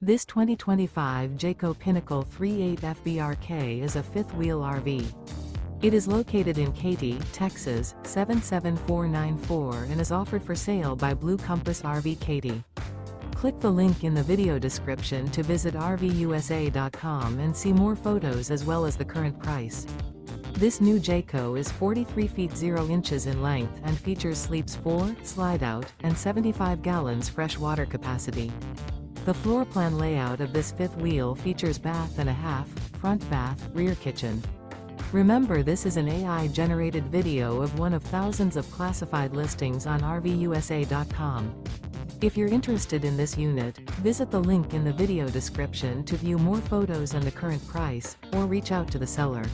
This 2025 Jayco Pinnacle 3.8 FBRK is a fifth-wheel RV. It is located in Katy, Texas, 77494 and is offered for sale by Blue Compass RV Katy. Click the link in the video description to visit RVUSA.com and see more photos as well as the current price. This new Jayco is 43 feet 0 inches in length and features sleeps 4, slide-out, and 75 gallons fresh water capacity. The floor plan layout of this fifth wheel features bath and a half, front bath, rear kitchen. Remember, this is an AI-generated video of one of thousands of classified listings on RVUSA.com. If you're interested in this unit, visit the link in the video description to view more photos and the current price, or reach out to the seller.